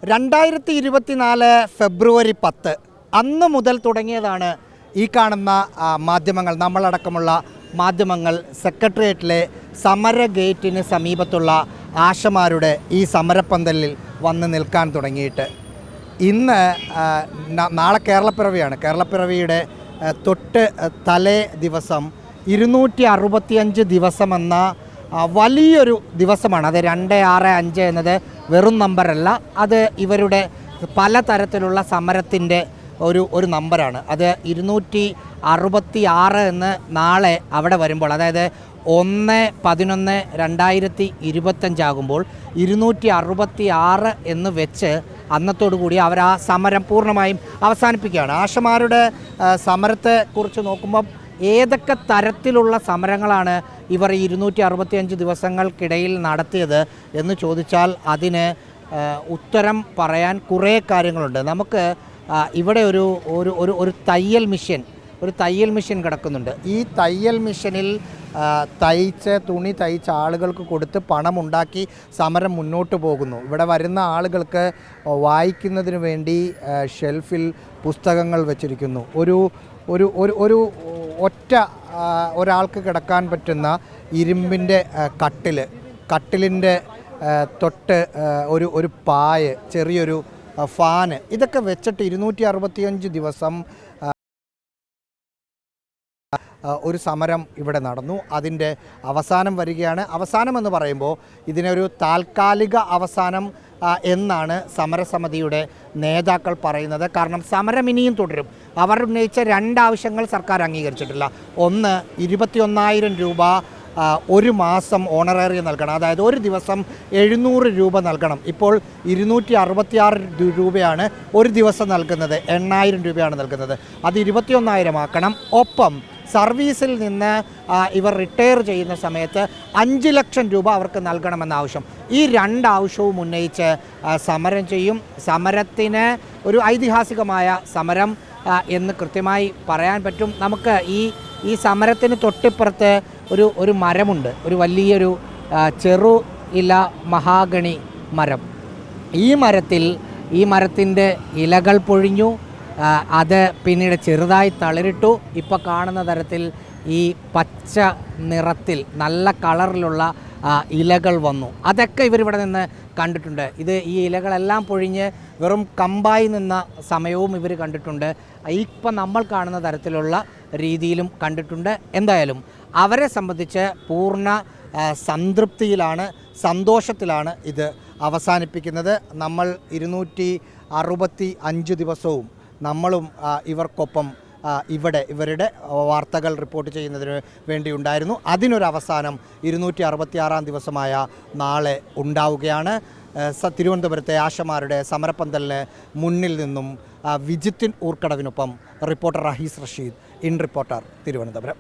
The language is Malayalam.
2024 ഫെബ്രുവരി 10 അന്ന് മുതൽ തുടങ്ങിയതാണ് ഈ കാണുന്ന മാധ്യമങ്ങൾ, നമ്മളടക്കമുള്ള മാധ്യമങ്ങൾ സെക്രട്ടേറിയറ്റിലെ സമര ഗേറ്റിന് സമീപത്തുള്ള ആശമാരുടെ ഈ സമരപ്പന്തലിൽ വന്ന് നിൽക്കാൻ തുടങ്ങിയിട്ട്. ഇന്ന് നാളെ കേരളപ്പിറവിയാണ്. കേരളപ്പിറവിയുടെ തൊട്ട് തലേ ദിവസം 265 ദിവസമെന്ന വലിയൊരു ദിവസമാണ്. അത് 265 എന്നത് വെറും നമ്പറല്ല, അത് ഇവരുടെ പലതരത്തിലുള്ള സമരത്തിൻ്റെ ഒരു നമ്പറാണ്. അത് 266 എന്ന് നാളെ അവിടെ വരുമ്പോൾ, അതായത് 1/11/2025 ആകുമ്പോൾ 266 എന്ന് വെച്ച് അന്നത്തോടുകൂടി അവർ ആ സമരം പൂർണ്ണമായും അവസാനിപ്പിക്കുകയാണ്. ആശമാരുടെ സമരത്തെക്കുറിച്ച് നോക്കുമ്പം ഏതൊക്കെ തരത്തിലുള്ള സമരങ്ങളാണ് ഇവർ 265 ദിവസങ്ങൾക്കിടയിൽ നടത്തിയത് എന്ന് ചോദിച്ചാൽ അതിന് ഉത്തരം പറയാൻ കുറേ കാര്യങ്ങളുണ്ട്. നമുക്ക് ഇവിടെ ഒരു തയ്യൽ മെഷീൻ കിടക്കുന്നുണ്ട്. ഈ തയ്യൽ മെഷീനിൽ തുണി തയ്ച്ച ആളുകൾക്ക് കൊടുത്ത് പണമുണ്ടാക്കി സമരം മുന്നോട്ട് പോകുന്നു. ഇവിടെ വരുന്ന ആളുകൾക്ക് വായിക്കുന്നതിന് വേണ്ടി ഷെൽഫിൽ പുസ്തകങ്ങൾ വെച്ചിരിക്കുന്നു. ഒരു ഒറ്റ ഒരാൾക്ക് കിടക്കാൻ പറ്റുന്ന ഇരുമ്പിൻ്റെ കട്ടിലിൻ്റെ തൊട്ട് ഒരു പായ്, ചെറിയൊരു ഫാന്, ഇതൊക്കെ വെച്ചിട്ട് 265 ദിവസം ഒരു സമരം ഇവിടെ നടന്നു. അതിൻ്റെ അവസാനം വരികയാണ്. അവസാനം എന്ന് പറയുമ്പോൾ ഇതിനൊരു താൽക്കാലിക അവസാനം എന്നാണ് സമരസമിതിയുടെ നേതാക്കൾ പറയുന്നത്. കാരണം സമരം ഇനിയും തുടരും. അവർ ഉന്നയിച്ച 2 ആവശ്യങ്ങൾ സർക്കാർ അംഗീകരിച്ചിട്ടില്ല. ഒന്ന്, 21,000 രൂപ ഒരു മാസം ഓണറേറിയം നൽകണം, അതായത് ഒരു ദിവസം 700 രൂപ നൽകണം. ഇപ്പോൾ 266 രൂപയാണ് ഒരു ദിവസം നൽകുന്നത്, 8,000 രൂപയാണ് നൽകുന്നത്. അത് 21,000 ആക്കണം. ഒപ്പം സർവീസിൽ നിന്ന് ഇവർ റിട്ടയർ ചെയ്യുന്ന സമയത്ത് 5 ലക്ഷം രൂപ അവർക്ക് നൽകണമെന്ന ആവശ്യം. ഈ 2 ആവശ്യവും ഉന്നയിച്ച് സമരം ചെയ്യും. സമരത്തിന് ഒരു ഐതിഹാസികമായ സമരം എന്ന് കൃത്യമായി പറയാൻ പറ്റും. നമുക്ക് ഈ സമരത്തിന് തൊട്ടിപ്പുറത്ത് ഒരു മരമുണ്ട്, ഒരു വലിയൊരു ചെറു ഇല മഹാഗണി മരം. ഈ മരത്തിൻ്റെ ഇലകൾ പൊഴിഞ്ഞു, അത് പിന്നീട് ചെറുതായി തളിരിട്ടു. ഇപ്പോൾ കാണുന്ന തരത്തിൽ ഈ പച്ച നിറത്തിൽ നല്ല കളറിലുള്ള ഇലകൾ വന്നു. അതൊക്കെ ഇവരിവിടെ നിന്ന് കണ്ടിട്ടുണ്ട്. ഈ ഇലകളെല്ലാം പൊഴിഞ്ഞ് വെറും കമ്പായി നിന്ന സമയവും ഇവർ കണ്ടിട്ടുണ്ട്. ഇപ്പം നമ്മൾ കാണുന്ന തരത്തിലുള്ള രീതിയിലും കണ്ടിട്ടുണ്ട്. എന്തായാലും അവരെ സംബന്ധിച്ച് പൂർണ്ണ സംതൃപ്തിയിലാണ്, സന്തോഷത്തിലാണ് ഇത് അവസാനിപ്പിക്കുന്നത്. നമ്മൾ 265 ദിവസവും നമ്മളും ഇവർക്കൊപ്പം ഇവരുടെ വാർത്തകൾ റിപ്പോർട്ട് ചെയ്യുന്നതിന് വേണ്ടി ഉണ്ടായിരുന്നു. അതിനൊരവസാനം 266 ദിവസമായ നാളെ ഉണ്ടാവുകയാണ്. തിരുവനന്തപുരത്തെ ആശമാരുടെ സമരപ്പന്തലിന് മുന്നിൽ നിന്നും വിജിത്തിൻ ഊർക്കടവിനൊപ്പം reporter Rahees Rasheed, in reporter, Thiruvananthapuram.